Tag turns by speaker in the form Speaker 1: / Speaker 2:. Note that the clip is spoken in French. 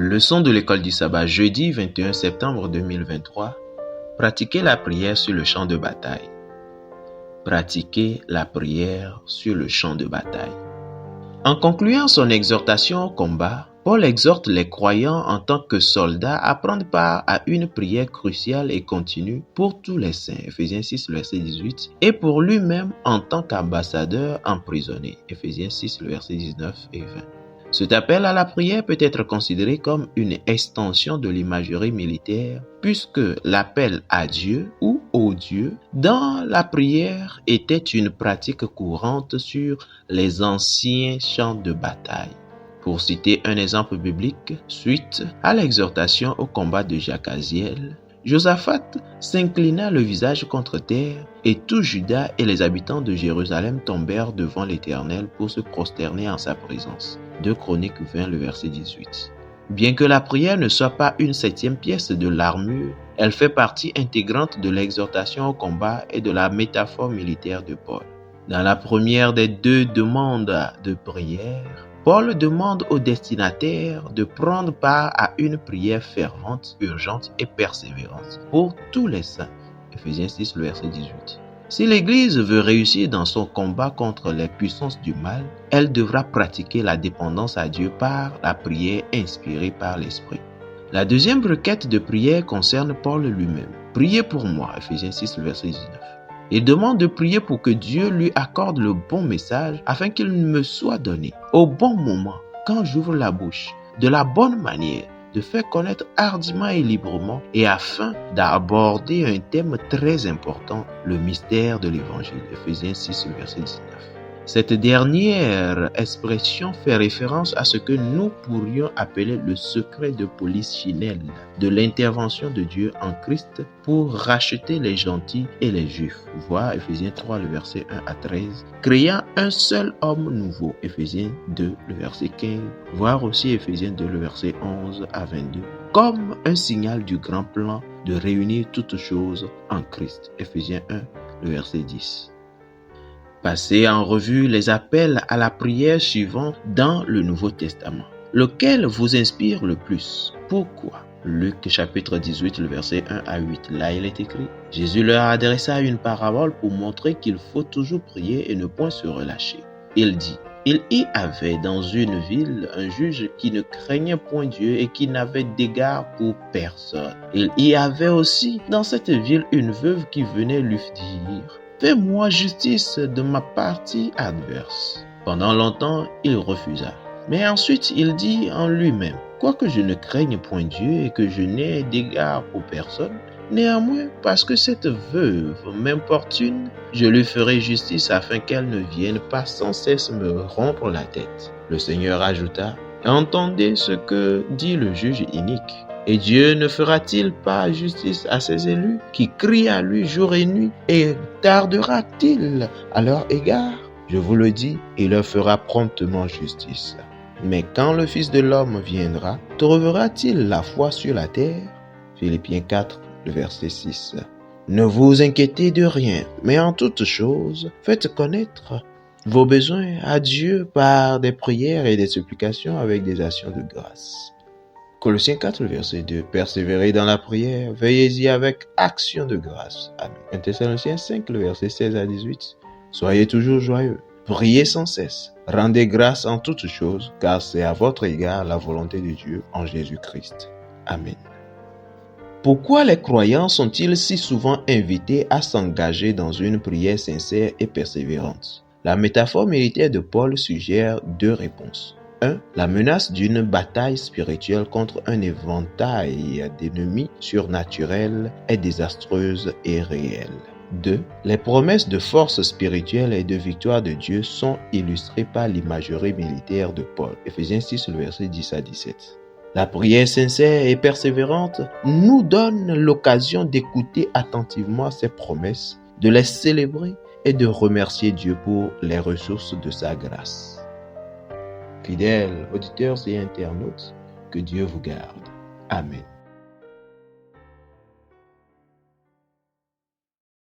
Speaker 1: Leçon de l'école du sabbat, jeudi 21 septembre 2023. Pratiquer la prière sur le champ de bataille. Pratiquer la prière sur le champ de bataille. En concluant son exhortation au combat, Paul exhorte les croyants en tant que soldats à prendre part à une prière cruciale et continue pour tous les saints, Ephésiens 6, verset 18, et pour lui-même en tant qu'ambassadeur emprisonné, Ephésiens 6, verset 19 et 20. Cet appel à la prière peut être considéré comme une extension de l'imagerie militaire, puisque l'appel à Dieu ou au Dieu dans la prière était une pratique courante sur les anciens champs de bataille. Pour citer un exemple biblique, suite à l'exhortation au combat de Jacaziel, Josaphat s'inclina le visage contre terre et tout Juda et les habitants de Jérusalem tombèrent devant l'Éternel pour se prosterner en sa présence. 2 Chroniques 20, le verset 18. Bien que la prière ne soit pas une septième pièce de l'armure, elle fait partie intégrante de l'exhortation au combat et de la métaphore militaire de Paul. Dans la première des deux demandes de prière, Paul demande au destinataire de prendre part à une prière fervente, urgente et persévérante pour tous les saints. Ephésiens 6, le verset 18. Si l'Église veut réussir dans son combat contre les puissances du mal, elle devra pratiquer la dépendance à Dieu par la prière inspirée par l'Esprit. La deuxième requête de prière concerne Paul lui-même. Priez pour moi, Ephésiens 6, le verset 19. Il demande de prier pour que Dieu lui accorde le bon message afin qu'il me soit donné au bon moment, quand j'ouvre la bouche, de la bonne manière, de faire connaître hardiment et librement et afin d'aborder un thème très important, le mystère de l'Évangile. Ephésiens 6, verset 19. Cette dernière expression fait référence à ce que nous pourrions appeler le secret de Polichinelle de l'intervention de Dieu en Christ pour racheter les gentils et les juifs. Voir Ephésiens 3, le verset 1 à 13, créant un seul homme nouveau. Ephésiens 2, le verset 15, voir aussi Ephésiens 2, le verset 11 à 22, comme un signal du grand plan de réunir toutes choses en Christ. Ephésiens 1, le verset 10. Passez en revue les appels à la prière suivants dans le Nouveau Testament. Lequel vous inspire le plus? Pourquoi? Luc chapitre 18, le verset 1 à 8. Là, il est écrit: Jésus leur adressa une parabole pour montrer qu'il faut toujours prier et ne point se relâcher. Il dit: Il y avait dans une ville un juge qui ne craignait point Dieu et qui n'avait d'égard pour personne. Il y avait aussi dans cette ville une veuve qui venait lui dire: Fais-moi justice de ma partie adverse. Pendant longtemps, il refusa. Mais ensuite, il dit en lui-même: Quoique je ne craigne point Dieu et que je n'ai d'égard pour personne, néanmoins, parce que cette veuve m'importune, je lui ferai justice afin qu'elle ne vienne pas sans cesse me rompre la tête. Le Seigneur ajouta: Entendez ce que dit le juge inique. Et Dieu ne fera-t-il pas justice à ses élus qui crient à lui jour et nuit, et tardera-t-il à leur égard? Je vous le dis, il leur fera promptement justice. Mais quand le Fils de l'homme viendra, trouvera-t-il la foi sur la terre? Philippiens 4, le verset 6. Ne vous inquiétez de rien, mais en toutes choses, faites connaître vos besoins à Dieu par des prières et des supplications avec des actions de grâce. Colossiens 4, le verset 2. Persévérez dans la prière, veillez-y avec action de grâce. Amen. 1 Thessaloniciens 5, le verset 16 à 18. Soyez toujours joyeux, priez sans cesse, rendez grâce en toutes choses, car c'est à votre égard la volonté de Dieu en Jésus-Christ. Amen. Pourquoi les croyants sont-ils si souvent invités à s'engager dans une prière sincère et persévérante? La métaphore militaire de Paul suggère deux réponses. 1. La menace d'une bataille spirituelle contre un éventail d'ennemis surnaturels est désastreuse et réelle. 2. Les promesses de force spirituelle et de victoire de Dieu sont illustrées par l'imagerie militaire de Paul. Ephésiens 6, le verset 10 à 17. La prière sincère et persévérante nous donne l'occasion d'écouter attentivement ces promesses, de les célébrer et de remercier Dieu pour les ressources de sa grâce. Fidèles auditeurs et internautes, que Dieu vous garde. Amen.